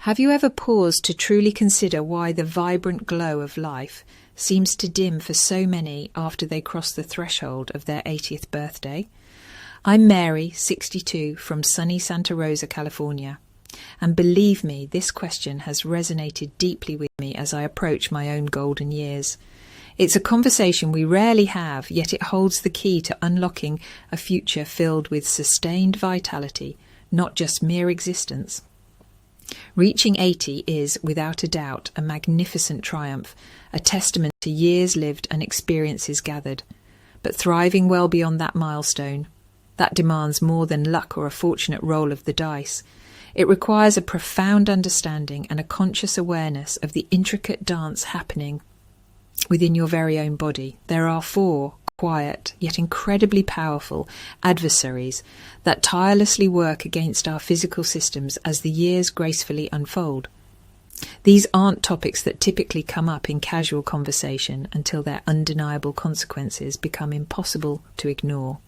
Have you ever paused to truly consider why the vibrant glow of life seems to dim for so many after they cross the threshold of their 80th birthday? I'm Mary, 62, from sunny Santa Rosa, California. And believe me, this question has resonated deeply with me as I approach my own golden years. It's a conversation we rarely have, yet it holds the key to unlocking a future filled with sustained vitality, not just mere existence. Reaching 80 is, without a doubt, a magnificent triumph, a testament to years lived and experiences gathered. But thriving well beyond that milestone, that demands more than luck or a fortunate roll of the dice. It requires a profound understanding and a conscious awareness of the intricate dance happening within your very own body. There are 4 quiet, yet incredibly powerful adversaries that tirelessly work against our physical systems as the years gracefully unfold. These aren't topics that typically come up in casual conversation until their undeniable consequences become impossible to ignore.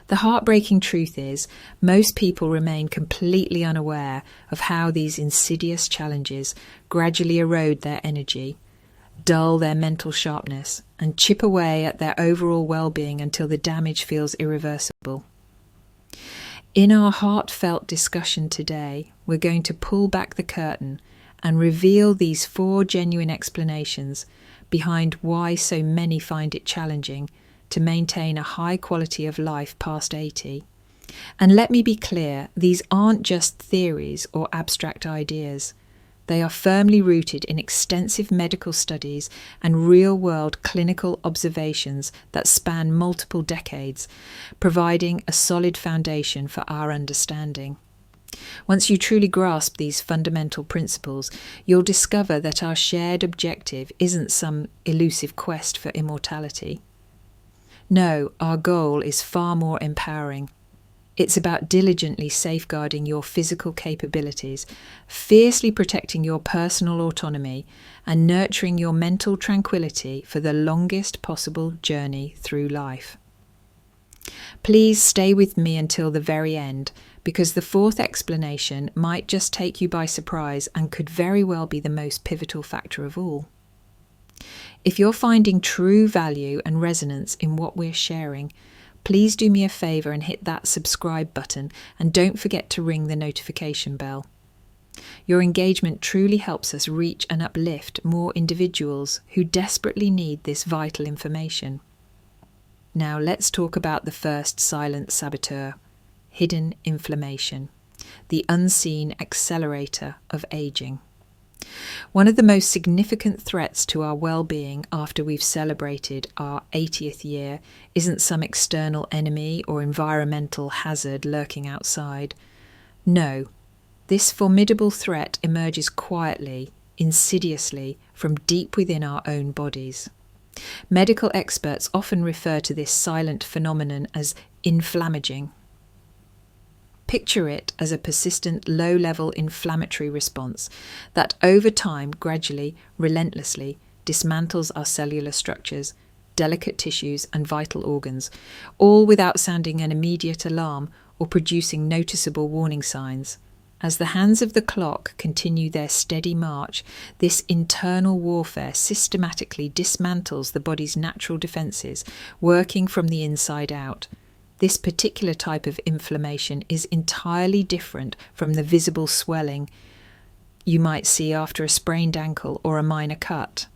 The heartbreaking truth is, most people remain completely unaware of how these insidious challenges gradually erode their energy, dull their mental sharpness, and chip away at their overall well-being until the damage feels irreversible. In our heartfelt discussion today, we're going to pull back the curtain and reveal these 4 genuine explanations behind why so many find it challenging to maintain a high quality of life past 80. And let me be clear, these aren't just theories or abstract ideas. They are firmly rooted in extensive medical studies and real-world clinical observations that span multiple decades, providing a solid foundation for our understanding. Once you truly grasp these fundamental principles, you'll discover that our shared objective isn't some elusive quest for immortality. No, our goal is far more empowering. It's about diligently safeguarding your physical capabilities, fiercely protecting your personal autonomy, and nurturing your mental tranquility for the longest possible journey through life. Please stay with me until the very end, because the 4th explanation might just take you by surprise and could very well be the most pivotal factor of all. If you're finding true value and resonance in what we're sharing, please do me a favour and hit that subscribe button, and don't forget to ring the notification bell. Your engagement truly helps us reach and uplift more individuals who desperately need this vital information. Now let's talk about the first silent saboteur, hidden inflammation, the unseen accelerator of aging. One of the most significant threats to our well-being after we've celebrated our 80th year isn't some external enemy or environmental hazard lurking outside. No, this formidable threat emerges quietly, insidiously, from deep within our own bodies. Medical experts often refer to this silent phenomenon as inflammaging. Picture it as a persistent low-level inflammatory response that over time gradually, relentlessly dismantles our cellular structures, delicate tissues and vital organs, all without sounding an immediate alarm or producing noticeable warning signs. As the hands of the clock continue their steady march, this internal warfare systematically dismantles the body's natural defences, working from the inside out. This particular type of inflammation is entirely different from the visible swelling you might see after a sprained ankle or a minor cut.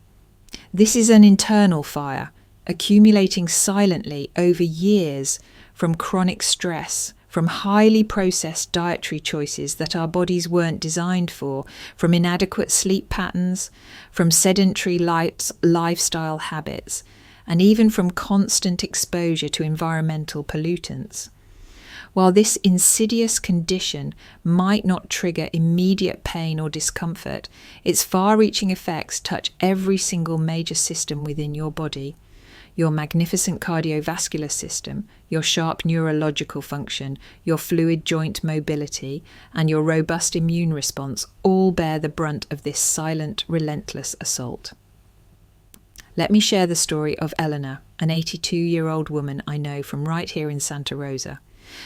This is an internal fire, accumulating silently over years from chronic stress, from highly processed dietary choices that our bodies weren't designed for, from inadequate sleep patterns, from sedentary lifestyle habits, and even from constant exposure to environmental pollutants. While this insidious condition might not trigger immediate pain or discomfort, its far-reaching effects touch every single major system within your body. Your magnificent cardiovascular system, your sharp neurological function, your fluid joint mobility, and your robust immune response all bear the brunt of this silent, relentless assault. Let me share the story of Eleanor, an 82-year-old woman I know from right here in Santa Rosa.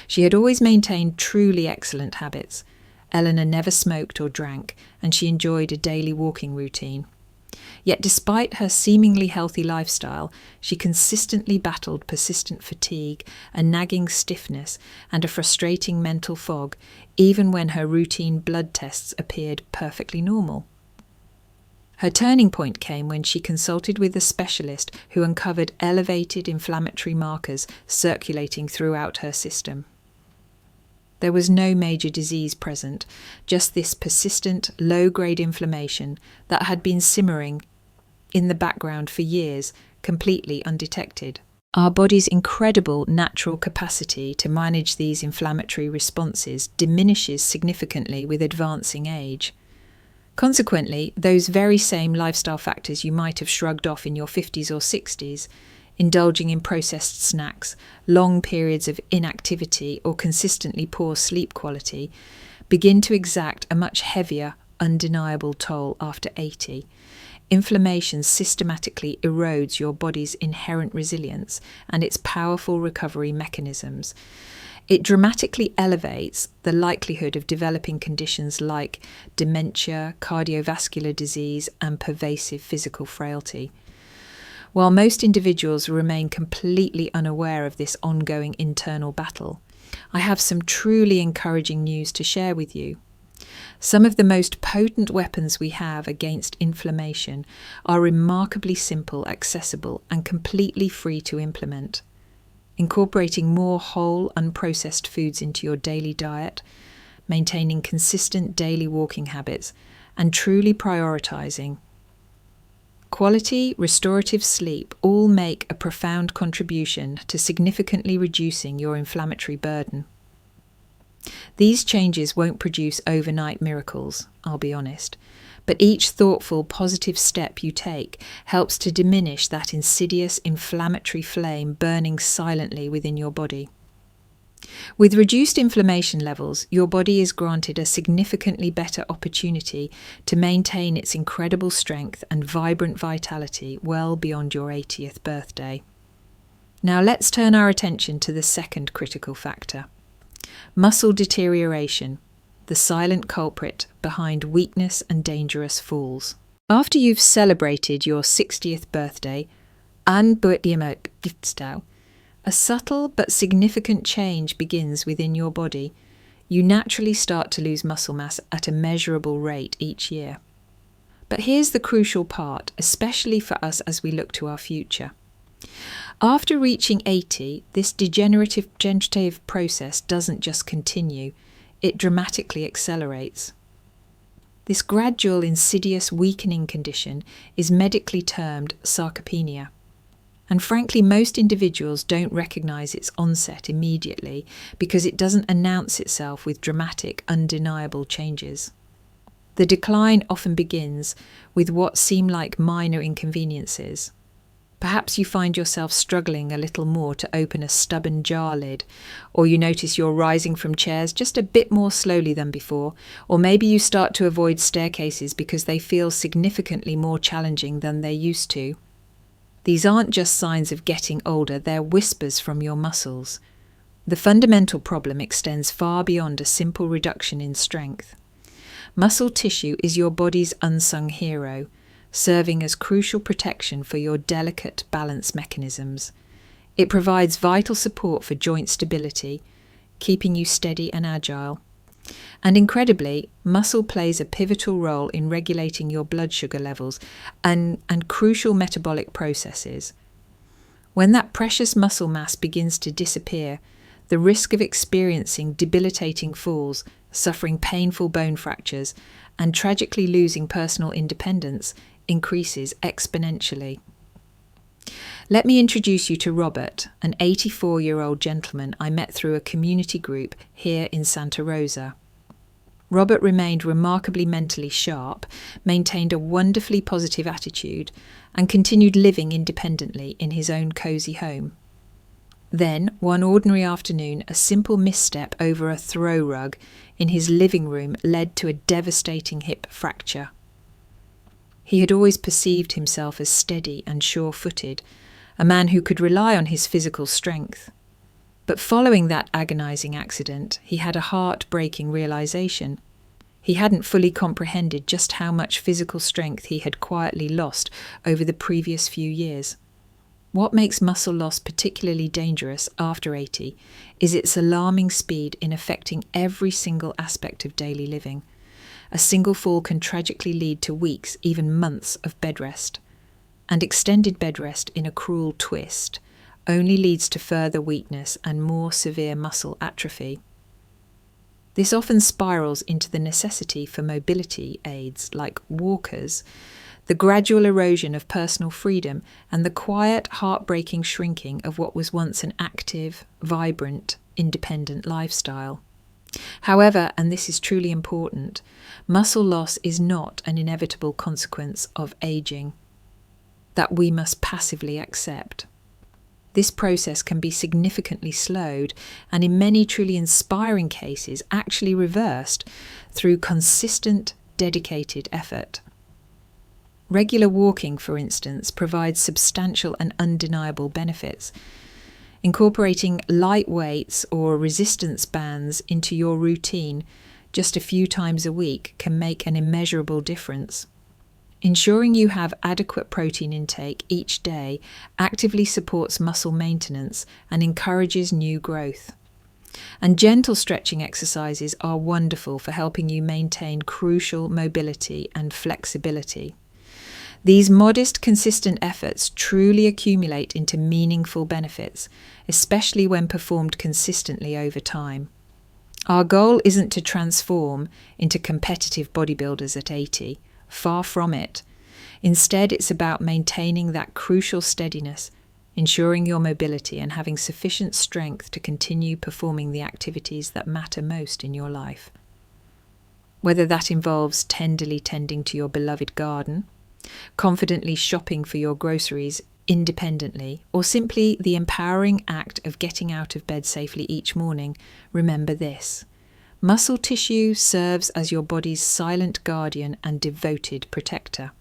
She had always maintained truly excellent habits, Eleanor never smoked or drank, and she enjoyed a daily walking routine. Yet despite her seemingly healthy lifestyle, she consistently battled persistent fatigue, a nagging stiffness, and a frustrating mental fog, even when her routine blood tests appeared perfectly normal. Her turning point came when she consulted with a specialist who uncovered elevated inflammatory markers circulating throughout her system. There was no major disease present, just this persistent, low-grade inflammation that had been simmering in the background for years, completely undetected. Our body's incredible natural capacity to manage these inflammatory responses diminishes significantly with advancing age. Consequently, those very same lifestyle factors you might have shrugged off in your 50s or 60s, indulging in processed snacks, long periods of inactivity, or consistently poor sleep quality, begin to exact a much heavier, undeniable toll after 80. Inflammation systematically erodes your body's inherent resilience and its powerful recovery mechanisms. It dramatically elevates the likelihood of developing conditions like dementia, cardiovascular disease, and pervasive physical frailty. While most individuals remain completely unaware of this ongoing internal battle, I have some truly encouraging news to share with you. Some of the most potent weapons we have against inflammation are remarkably simple, accessible, and completely free to implement. Incorporating more whole, unprocessed foods into your daily diet, maintaining consistent daily walking habits, and truly prioritizing quality, restorative sleep all make a profound contribution to significantly reducing your inflammatory burden. These changes won't produce overnight miracles, I'll be honest, but each thoughtful, positive step you take helps to diminish that insidious inflammatory flame burning silently within your body. With reduced inflammation levels, your body is granted a significantly better opportunity to maintain its incredible strength and vibrant vitality well beyond your 80th birthday. Now let's turn our attention to the second critical factor: muscle deterioration, the silent culprit behind weakness and dangerous falls. After you've celebrated your 60th birthday, a subtle but significant change begins within your body. You naturally start to lose muscle mass at a measurable rate each year. But here's the crucial part, especially for us as we look to our future. After reaching 80, this degenerative process doesn't just continue, it dramatically accelerates. This gradual, insidious weakening condition is medically termed sarcopenia. And frankly, most individuals don't recognize its onset immediately because it doesn't announce itself with dramatic, undeniable changes. The decline often begins with what seem like minor inconveniences. Perhaps you find yourself struggling a little more to open a stubborn jar lid, or you notice you're rising from chairs just a bit more slowly than before, or maybe you start to avoid staircases because they feel significantly more challenging than they used to. These aren't just signs of getting older, they're whispers from your muscles. The fundamental problem extends far beyond a simple reduction in strength. Muscle tissue is your body's unsung hero, serving as crucial protection for your delicate balance mechanisms. It provides vital support for joint stability, keeping you steady and agile. And incredibly, muscle plays a pivotal role in regulating your blood sugar levels and crucial metabolic processes. When that precious muscle mass begins to disappear, the risk of experiencing debilitating falls, suffering painful bone fractures, and tragically losing personal independence increases exponentially. Let me introduce you to Robert, an 84-year-old gentleman I met through a community group here in Santa Rosa. Robert remained remarkably mentally sharp, maintained a wonderfully positive attitude, and continued living independently in his own cosy home. Then, one ordinary afternoon, a simple misstep over a throw rug in his living room led to a devastating hip fracture. He had always perceived himself as steady and sure-footed, a man who could rely on his physical strength. But following that agonizing accident, he had a heart-breaking realization. He hadn't fully comprehended just how much physical strength he had quietly lost over the previous few years. What makes muscle loss particularly dangerous after 80 is its alarming speed in affecting every single aspect of daily living. A single fall can tragically lead to weeks, even months of bed rest. And extended bed rest in a cruel twist only leads to further weakness and more severe muscle atrophy. This often spirals into the necessity for mobility aids like walkers, the gradual erosion of personal freedom, and the quiet, heartbreaking shrinking of what was once an active, vibrant, independent lifestyle. However, and this is truly important, muscle loss is not an inevitable consequence of aging that we must passively accept. This process can be significantly slowed and in many truly inspiring cases actually reversed through consistent, dedicated effort. Regular walking, for instance, provides substantial and undeniable benefits. Incorporating light weights or resistance bands into your routine just a few times a week can make an immeasurable difference. Ensuring you have adequate protein intake each day actively supports muscle maintenance and encourages new growth. And gentle stretching exercises are wonderful for helping you maintain crucial mobility and flexibility. These modest, consistent efforts truly accumulate into meaningful benefits, especially when performed consistently over time. Our goal isn't to transform into competitive bodybuilders at 80. Far from it. Instead, it's about maintaining that crucial steadiness, ensuring your mobility, and having sufficient strength to continue performing the activities that matter most in your life. Whether that involves tenderly tending to your beloved garden, confidently shopping for your groceries independently, or simply the empowering act of getting out of bed safely each morning, remember this. Muscle tissue serves as your body's silent guardian and devoted protector.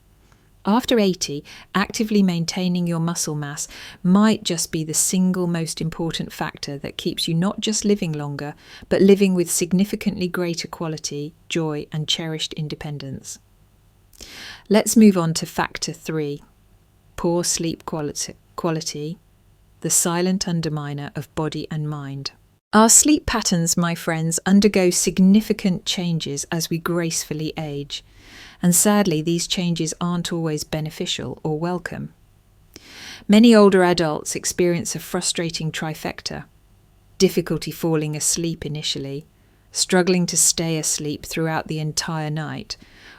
After 80, actively maintaining your muscle mass might just be the single most important factor that keeps you not just living longer, but living with significantly greater quality, joy, and cherished independence. Let's move on to factor 3, poor sleep quality, the silent underminer of body and mind. Our sleep patterns, my friends, undergo significant changes as we gracefully age, and sadly these changes aren't always beneficial or welcome. Many older adults experience a frustrating trifecta: difficulty falling asleep initially, struggling to stay asleep throughout the entire night,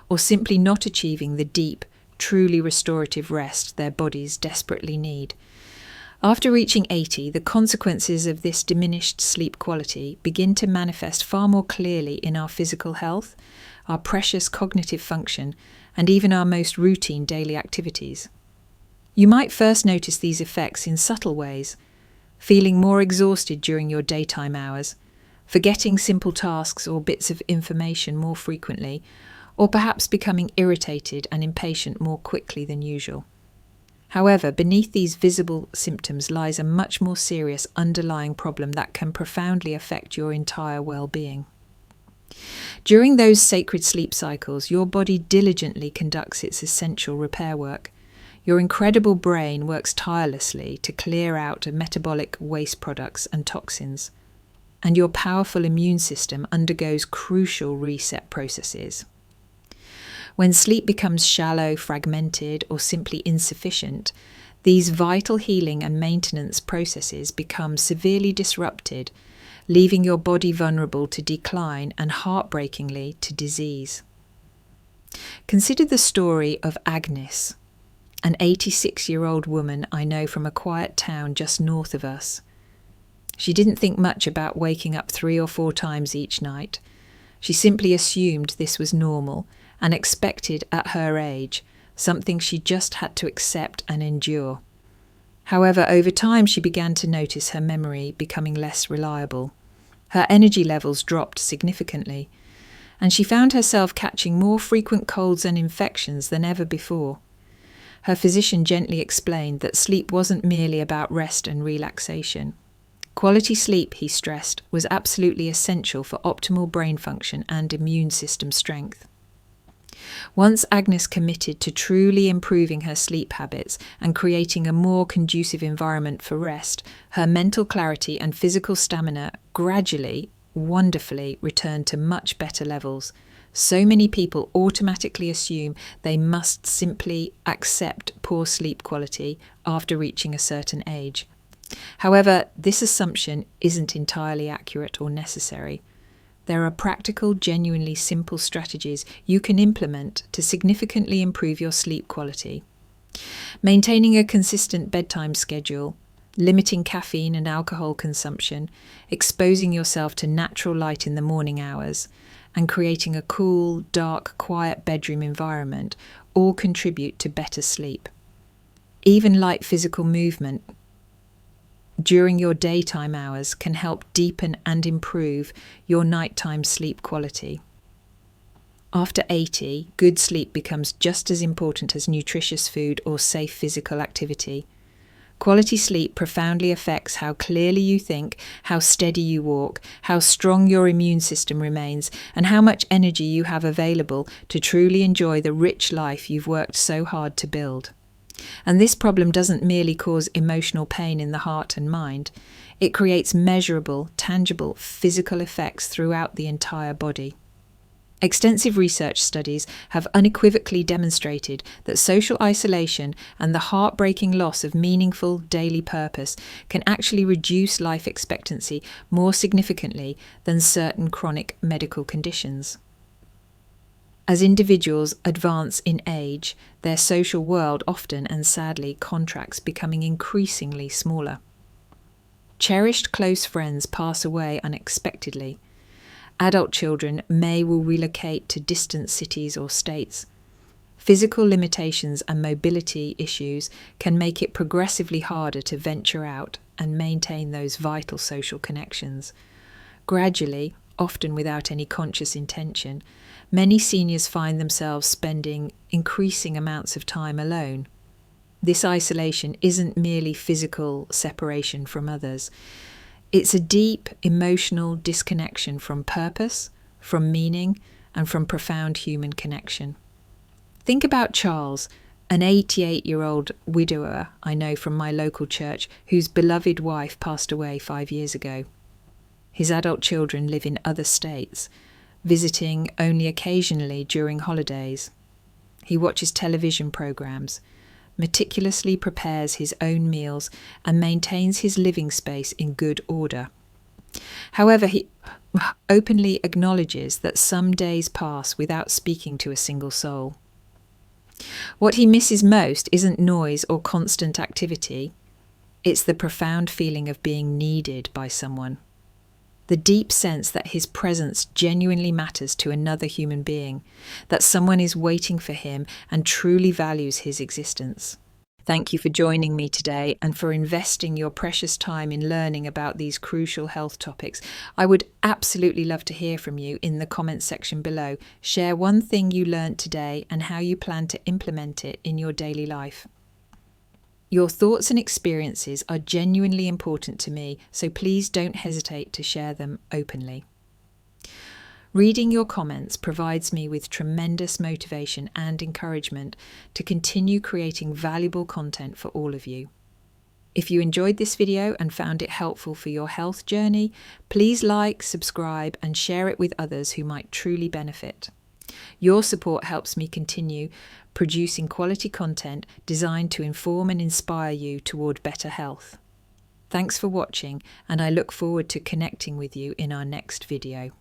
or simply not achieving the deep, truly restorative rest their bodies desperately need. After reaching 80, the consequences of this diminished sleep quality begin to manifest far more clearly in our physical health, our precious cognitive function, and even our most routine daily activities. You might first notice these effects in subtle ways: feeling more exhausted during your daytime hours, forgetting simple tasks or bits of information more frequently, or perhaps becoming irritated and impatient more quickly than usual. However, beneath these visible symptoms lies a much more serious underlying problem that can profoundly affect your entire well-being. During those sacred sleep cycles, your body diligently conducts its essential repair work. Your incredible brain works tirelessly to clear out metabolic waste products and toxins, and your powerful immune system undergoes crucial reset processes. When sleep becomes shallow, fragmented, or simply insufficient, these vital healing and maintenance processes become severely disrupted, leaving your body vulnerable to decline and, heartbreakingly, to disease. Consider the story of Agnes, an 86-year-old woman I know from a quiet town just north of us. She didn't think much about waking up 3 or 4 times each night. She simply assumed this was normal and expected at her age, something she just had to accept and endure. However, over time she began to notice her memory becoming less reliable. Her energy levels dropped significantly, and she found herself catching more frequent colds and infections than ever before. Her physician gently explained that sleep wasn't merely about rest and relaxation. Quality sleep, he stressed, was absolutely essential for optimal brain function and immune system strength. Once Agnes committed to truly improving her sleep habits and creating a more conducive environment for rest, her mental clarity and physical stamina gradually, wonderfully returned to much better levels. So many people automatically assume they must simply accept poor sleep quality after reaching a certain age. However, this assumption isn't entirely accurate or necessary. There are practical, genuinely simple strategies you can implement to significantly improve your sleep quality. Maintaining a consistent bedtime schedule, limiting caffeine and alcohol consumption, exposing yourself to natural light in the morning hours, and creating a cool, dark, quiet bedroom environment all contribute to better sleep. Even light physical movement during your daytime hours can help deepen and improve your nighttime sleep quality. After 80, good sleep becomes just as important as nutritious food or safe physical activity. Quality sleep profoundly affects how clearly you think, how steady you walk, how strong your immune system remains, and how much energy you have available to truly enjoy the rich life you've worked so hard to build. And this problem doesn't merely cause emotional pain in the heart and mind. It creates measurable, tangible, physical effects throughout the entire body. Extensive research studies have unequivocally demonstrated that social isolation and the heartbreaking loss of meaningful daily purpose can actually reduce life expectancy more significantly than certain chronic medical conditions. As individuals advance in age, their social world often and sadly contracts, becoming increasingly smaller. Cherished close friends pass away unexpectedly. Adult children will relocate to distant cities or states. Physical limitations and mobility issues can make it progressively harder to venture out and maintain those vital social connections. Gradually, often without any conscious intention, many seniors find themselves spending increasing amounts of time alone. This isolation isn't merely physical separation from others. It's a deep emotional disconnection from purpose, from meaning, and from profound human connection. Think about Charles, an 88-year-old widower I know from my local church whose beloved wife passed away 5 years ago. His adult children live in other states, visiting only occasionally during holidays. He watches television programs, meticulously prepares his own meals, and maintains his living space in good order. However, he openly acknowledges that some days pass without speaking to a single soul. What he misses most isn't noise or constant activity. It's the profound feeling of being needed by someone. The deep sense that his presence genuinely matters to another human being, that someone is waiting for him and truly values his existence. Thank you for joining me today and for investing your precious time in learning about these crucial health topics. I would absolutely love to hear from you in the comments section below. Share one thing you learned today and how you plan to implement it in your daily life. Your thoughts and experiences are genuinely important to me, so please don't hesitate to share them openly. Reading your comments provides me with tremendous motivation and encouragement to continue creating valuable content for all of you. If you enjoyed this video and found it helpful for your health journey, please like, subscribe, and share it with others who might truly benefit. Your support helps me continue producing quality content designed to inform and inspire you toward better health. Thanks for watching, and I look forward to connecting with you in our next video.